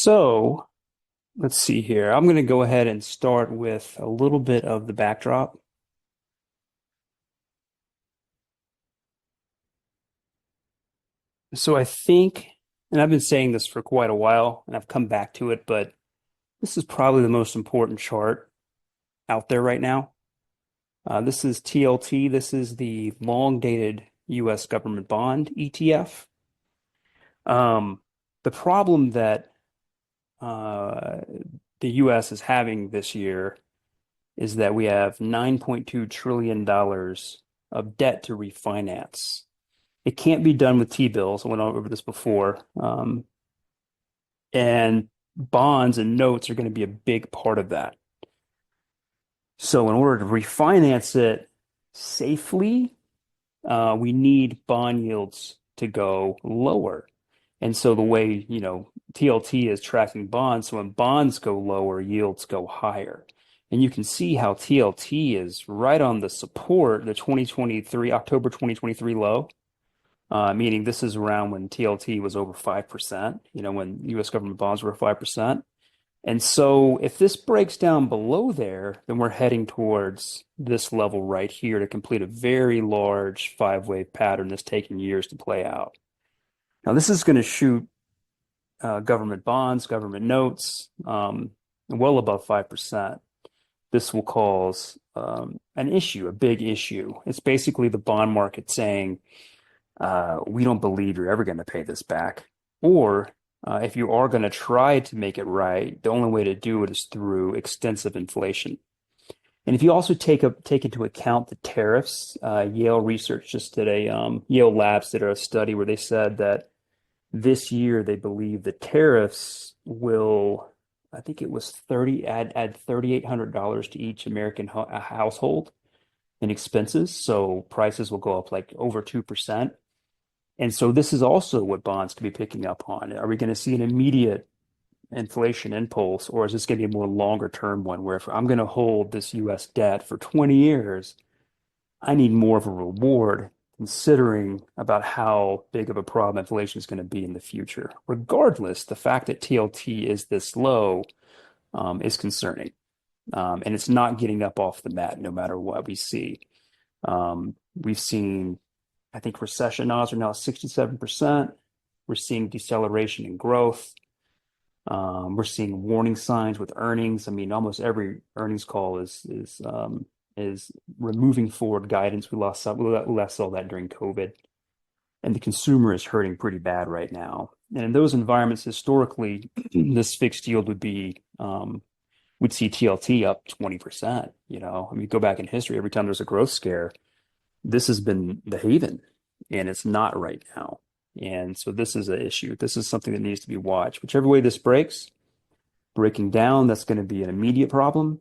So let's see here. I'm going to go ahead and start with a little bit of the backdrop. So I think, and I've been saying this for quite a while, and I've come back to it, but this is probably the most important chart out there right now. This is TLT. This is the long-dated U.S. government bond ETF. The problem that uh, the U.S. is having this year is that we have $9.2 trillion of debt to refinance. It can't be done with T-bills. I went over this before. And bonds and notes are going to be a big part of that. So in order to refinance it safely, we need bond yields to go lower. And so the way, TLT is tracking bonds, so when bonds go lower, yields go higher. And you can see how TLT is right on the support, the 2023, October 2023 low, meaning this is around when TLT was over 5%, when US government bonds were 5%. And so if this breaks down below there, then we're heading towards this level right here to complete a very large five-wave pattern that's taking years to play out. Now, this is going to shoot government bonds, government notes, well above 5%. This will cause an issue, a big issue. It's basically the bond market saying, we don't believe you're ever going to pay this back. Or if you are going to try to make it right, the only way to do it is through extensive inflation. And if you also take into account the tariffs, Yale Research just did Yale Labs did a study where they said that this year they believe the tariffs will, I think it was add $3,800 to each American household in expenses. So prices will go up like over 2%. And so this is also what bonds could be picking up on. Are we going to see an immediate inflation impulse, or is this going to be a more longer term one where if I'm going to hold this US debt for 20 years, I need more of a reward considering about how big of a problem inflation is going to be in the future. Regardless, the fact that TLT is this low is concerning. And it's not getting up off the mat no matter what we see. We've seen, I think recession odds are now 67%. We're seeing deceleration in growth. We're seeing warning signs with earnings. I mean, almost every earnings call is removing forward guidance. We last saw that during COVID, and the consumer is hurting pretty bad right now. And in those environments, historically, this fixed yield would see TLT up 20%. I mean, go back in history, every time there's a growth scare, this has been the haven, and it's not right now. And so this is an issue. This is something that needs to be watched. Whichever way this breaking down, that's going to be an immediate problem.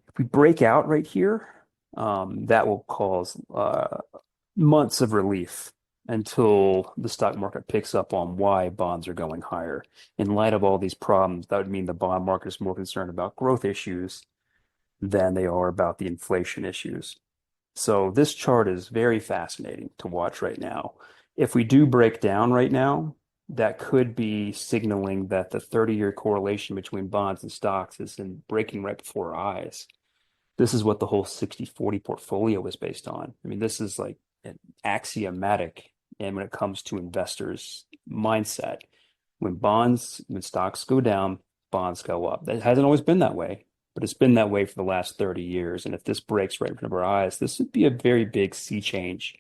If we break out right here, that will cause months of relief until the stock market picks up on why bonds are going higher. In light of all these problems, that would mean the bond market is more concerned about growth issues than they are about the inflation issues. So this chart is very fascinating to watch right now. If we do break down right now, that could be signaling that the 30-year correlation between bonds and stocks is breaking right before our eyes. This is what the whole 60-40 portfolio is based on. I mean, this is like an axiomatic, and when it comes to investors' mindset, when stocks go down, bonds go up. That hasn't always been that way, but it's been that way for the last 30 years. And if this breaks right in front of our eyes, this would be a very big sea change.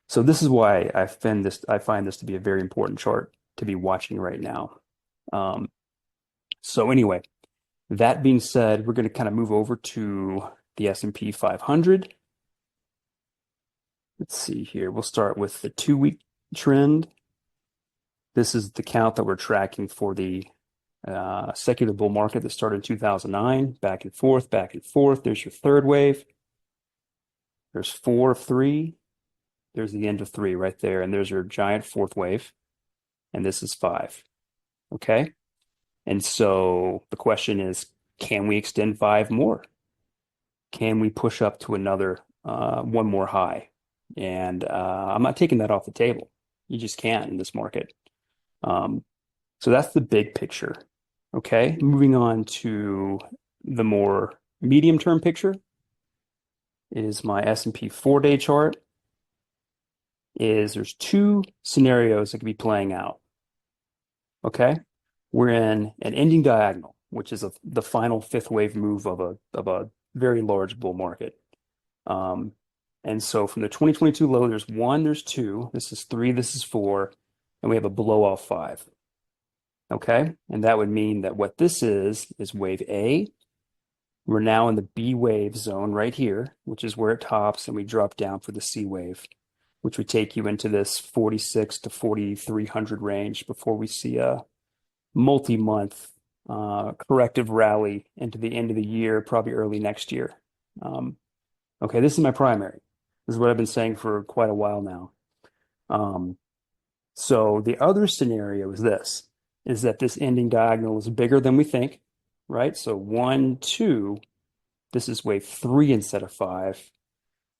So this is why I find this to be a very important chart to be watching right now. So anyway, that being said, we're going to kind of move over to the S&P 500. Let's see here. We'll start with the 2-week trend. This is the count that we're tracking for the secular bull market that started in 2009, back and forth, back and forth. There's your third wave. There's 4 of 3. There's the end of 3 right there. And there's your giant fourth wave. And this is 5. Okay. And so the question is, can we extend 5 more? Can we push up to another one more high? And I'm not taking that off the table. You just can't in this market. So that's the big picture. Okay, moving on to the more medium-term picture is my S&P 4-day chart. There's two scenarios that could be playing out. Okay, we're in an ending diagonal, which is the final fifth wave move of a very large bull market. Um, and so from the 2022 low, there's one, there's two, this is three, this is four, and we have a blow off five. Okay, and that would mean that what this is wave A. We're now in the B wave zone right here, which is where it tops, and we drop down for the C wave, which would take you into this 46 to 4,300 range before we see a multi-month corrective rally into the end of the year, probably early next year. Okay, this is my primary. This is what I've been saying for quite a while now. So the other scenario is that this ending diagonal is bigger than we think, right? So one, two, this is wave three instead of five.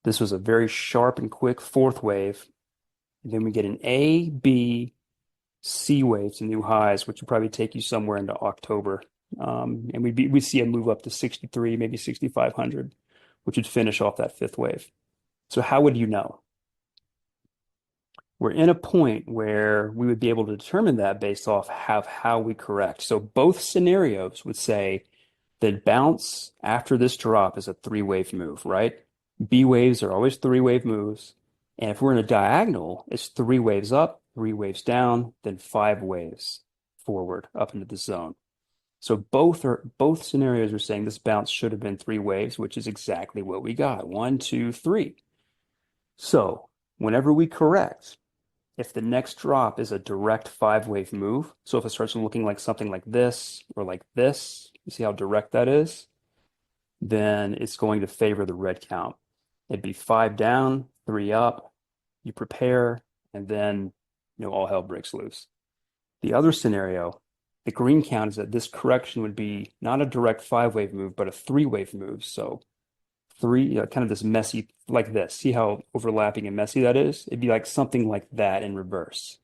This was a very sharp and quick fourth wave. And then we get an A, B, C wave to new highs, which would probably take you somewhere into October. And we see a move up to 63, maybe 6,500, which would finish off that fifth wave. So how would you know? We're in a point where we would be able to determine that based off how we correct. So both scenarios would say that bounce after this drop is a three-wave move, right? B waves are always three-wave moves. And if we're in a diagonal, it's three waves up, three waves down, then five waves forward up into the zone. So both scenarios are saying this bounce should have been three waves, which is exactly what we got. One, two, three. So whenever we correct, if the next drop is a direct five-wave move, so if it starts looking like something like this or like this, you see how direct that is, then it's going to favor the red count. It'd be five down, three up, you prepare, and then all hell breaks loose. The other scenario, the green count, is that this correction would be not a direct five-wave move, but a three-wave move. So three, kind of this messy, like this. See how overlapping and messy that is? It'd be like something like that in reverse.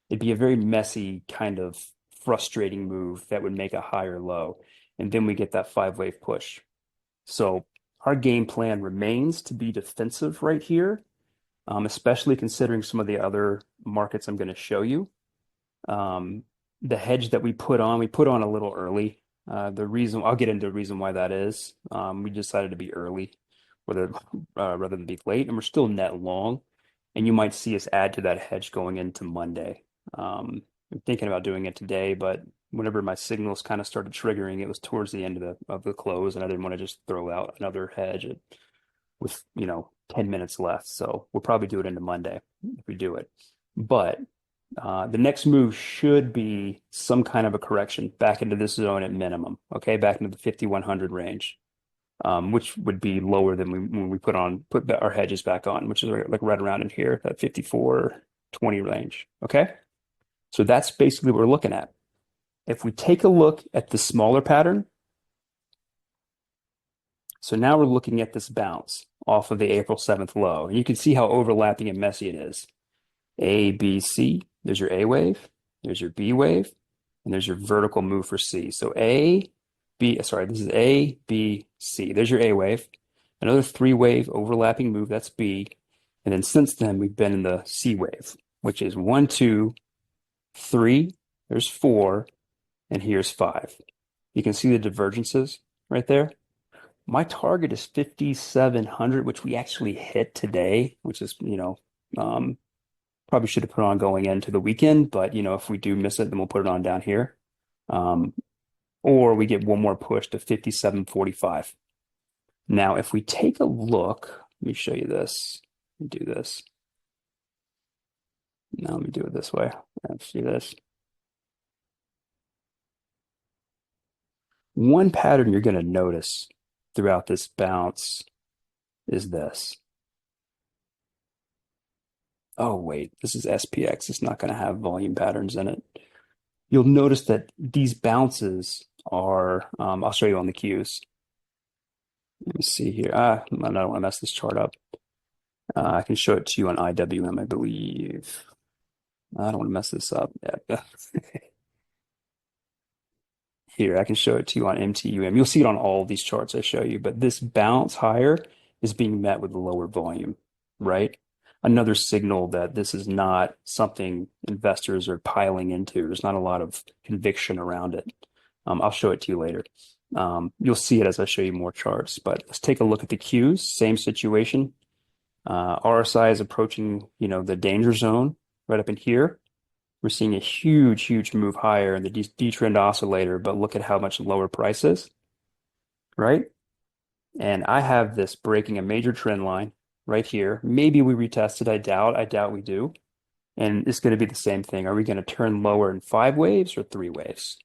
It'd be a very messy, kind of frustrating move that would make a higher low. And then we get that five-wave push. So our game plan remains to be defensive right here, especially considering some of the other markets I'm going to show you. The hedge that we put on a little early. I'll get into the reason why that is. We decided to be early rather than be late, and we're still net long. And you might see us add to that hedge going into Monday. I'm thinking about doing it today, but whenever my signals kind of started triggering, it was towards the end of the close, and I didn't want to just throw out another hedge with 10 minutes left. So we'll probably do it into Monday if we do it. But the next move should be some kind of a correction back into this zone at minimum, okay, back into the 5,100 range, which would be lower than when we put our hedges back on, which is like right around in here, that 54.20 range, okay? So that's basically what we're looking at. If we take a look at the smaller pattern, so now we're looking at this bounce off of the April 7th low, and you can see how overlapping and messy it is. A, B, C, there's your A wave, there's your B wave, and there's your vertical move for C. So this is A, B, C. There's your A wave, another three-wave overlapping move, that's B. And then since then, we've been in the C wave, which is 1, 2, 3, there's 4, and here's 5. You can see the divergences right there. My target is 5,700, which we actually hit today, which is, probably should have put on going into the weekend, but if we do miss it, then we'll put it on down here. Or we get one more push to 57.45. Now, if we take a look, let me show you this. Let me do this. Now let me do it this way. Let's see this. One pattern you're going to notice throughout this bounce is this. Oh, wait, this is SPX. It's not going to have volume patterns in it. You'll notice that these bounces are, I'll show you on the cues. Let me see here. I don't want to mess this chart up. I can show it to you on IWM, I believe. I don't want to mess this up. Yeah, Here, I can show it to you on MTUM. You'll see it on all of these charts I show you, but this bounce higher is being met with lower volume, right? Another signal that this is not something investors are piling into. There's not a lot of conviction around it. I'll show it to you later. You'll see it as I show you more charts, but let's take a look at the Qs. Same situation. RSI is approaching, the danger zone right up in here. We're seeing a huge, huge move higher in the D-trend oscillator, but look at how much lower price is, right? And I have this breaking a major trend line right here. Maybe we retest it. I doubt. I doubt we do. And it's going to be the same thing. Are we going to turn lower in 5 waves or 3 waves?